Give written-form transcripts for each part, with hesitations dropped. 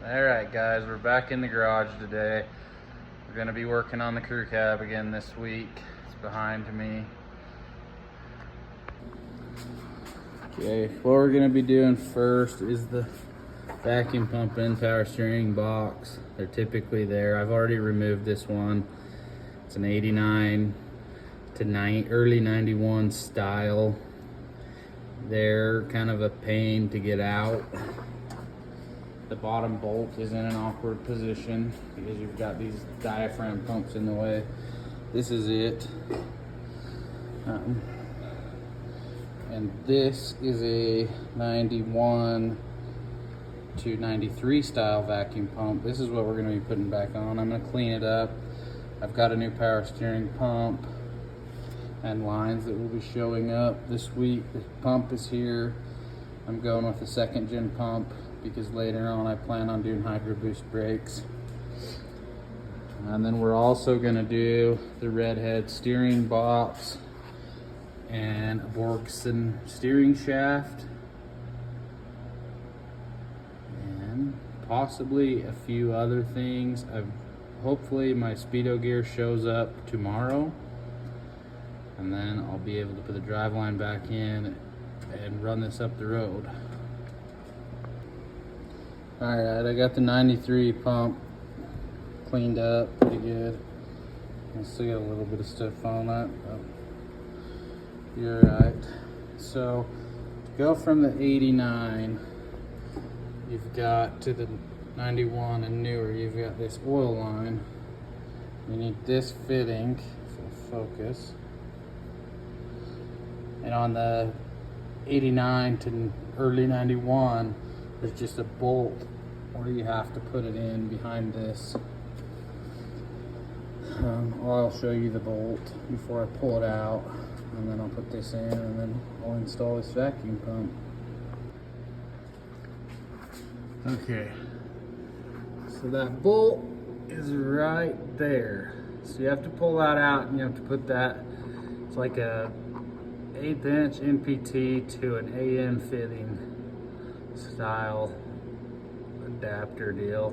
Alright guys, we're back in the garage today. We're going to be working on the crew cab again this week. It's behind me. Okay, what we're going to be doing first is the vacuum pump and power steering box. They're typically there. I've already removed this one. It's an 89 to early 91 style. They're kind of a pain to get out. The bottom bolt is in an awkward position because you've got these diaphragm pumps in the way. This is it. And this is a 91 to 93 style vacuum pump. This is what we're going to be putting back on. I'm going to clean it up. I've got a new power steering pump and lines that will be showing up this week. The pump is here. I'm going with the 2nd gen pump because later on I plan on doing hydro boost brakes. And then we're also going to do the redhead steering box and a Borgson steering shaft and possibly a few other things. Hopefully my speedo gear shows up tomorrow, and then I'll be able to put the driveline back in and run this up the road. Alright, I got the 93 pump cleaned up pretty good. I still got a little bit of stuff on it, but you're right. So, to go from the 89, you've got to the 91 and newer, you've got this oil line. You need this fitting for focus. And on the 89 to early 91, there's just a bolt where you have to put it in behind this. I'll show you the bolt before I pull it out, and then I'll put this in, and then I'll install this vacuum pump. Okay, so that bolt is right there. So you have to pull that out, and you have to put that, it's like a 1/8 inch NPT to an AM fitting style adapter deal.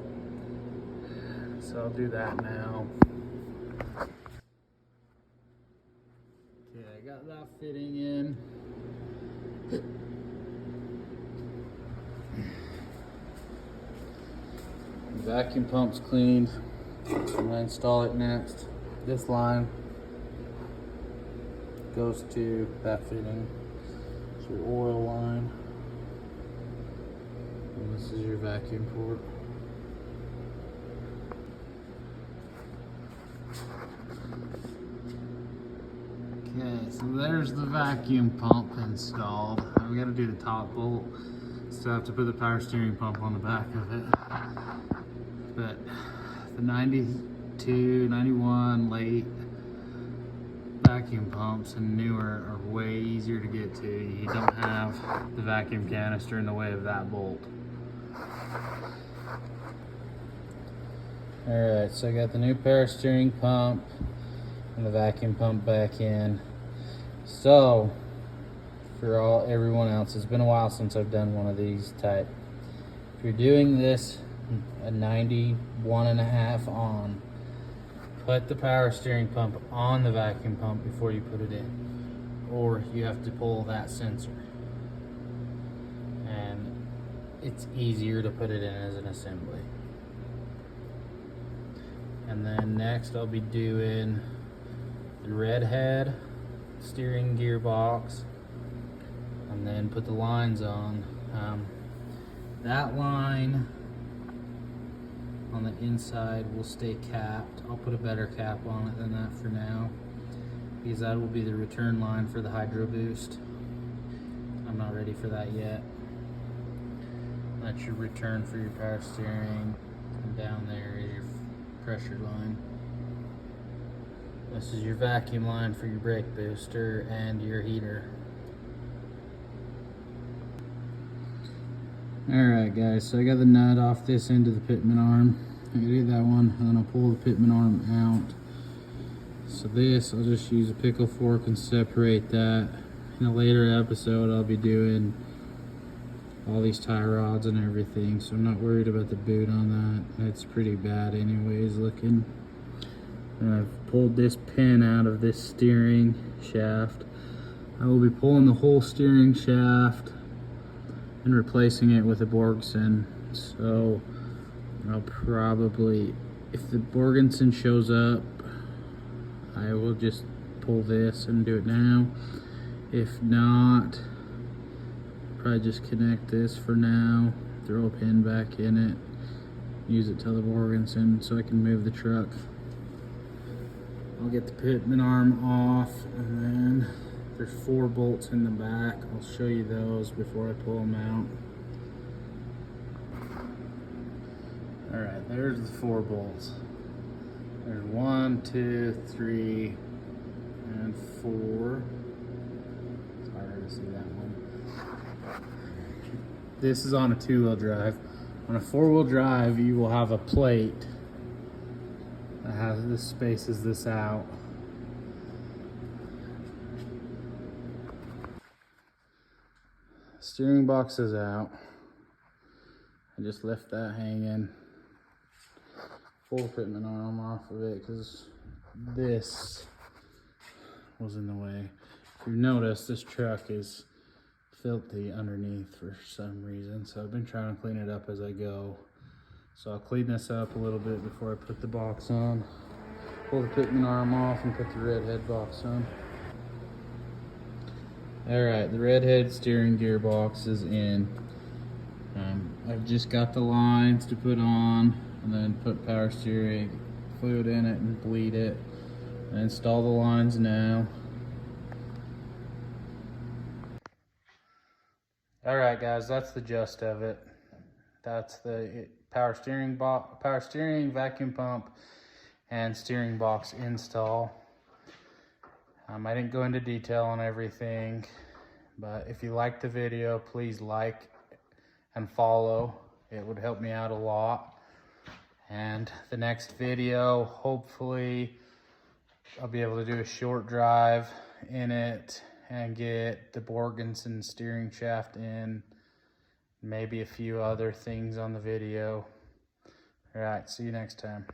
So I'll do that now. Okay, I got that fitting in. The vacuum pump's cleaned. So I'm gonna install it next. This line goes to that fitting. It's your oil line. And this is your vacuum port. Okay, so there's the vacuum pump installed. We gotta do the top bolt. Still have to put the power steering pump on the back of it. But the 92, 91 late vacuum pumps and newer are way easier to get to. You don't have the vacuum canister in the way of that bolt. Alright, so I got the new power steering pump and the vacuum pump back in. So, for everyone else, it's been a while since I've done one of these type. If you're doing this a 91.5 on, put the power steering pump on the vacuum pump before you put it in, or you have to pull that sensor, and it's easier to put it in as an assembly. And then next I'll be doing the redhead steering gearbox, and then put the lines on. That line on the inside will stay capped. I'll put a better cap on it than that for now, because that will be the return line for the hydro boost. I'm not ready for that yet. That's your return for your power steering, and down there is your pressure line. This is your vacuum line for your brake booster and your heater. Alright guys, so I got the nut off this end of the pitman arm. I gotta get that one, and then I'll pull the pitman arm out. So this, I'll just use a pickle fork and separate that. In a later episode, I'll be doing all these tie rods and everything, so I'm not worried about the boot on that. It's pretty bad anyways looking. And I've pulled this pin out of this steering shaft. I will be pulling the whole steering shaft and replacing it with a Borgson. So I'll probably, if the Borgenson shows up, I will just pull this and do it now. If not, probably just connect this for now, throw a pin back in it, use it till the Borgenson so I can move the truck. I'll get the pitman arm off, and then there's 4 bolts in the back. I'll show you those before I pull them out. Alright, there's the 4 bolts. There's 1, 2, 3, and 4. It's harder to see that one. This is on a 2-wheel drive. On a 4-wheel drive, you will have a plate that has this, spaces this out. Steering box is out. I just left that hanging. Pull the pitman arm off of it because this was in the way. If you've noticed, this truck is filthy underneath for some reason, so I've been trying to clean it up as I go. So I'll clean this up a little bit before I put the box on. Pull the pitman arm off and put the redhead box on. Alright, the redhead steering gearbox is in. I've just got the lines to put on and then put power steering fluid in it and bleed it. And install the lines now. Alright guys, that's the gist of it. That's the power steering, vacuum pump, and steering box install. I didn't go into detail on everything, but if you liked the video, please like and follow. It would help me out a lot. And the next video, hopefully, I'll be able to do a short drive in it and get the Borgenson steering shaft in, maybe a few other things on the video. All right, see you next time.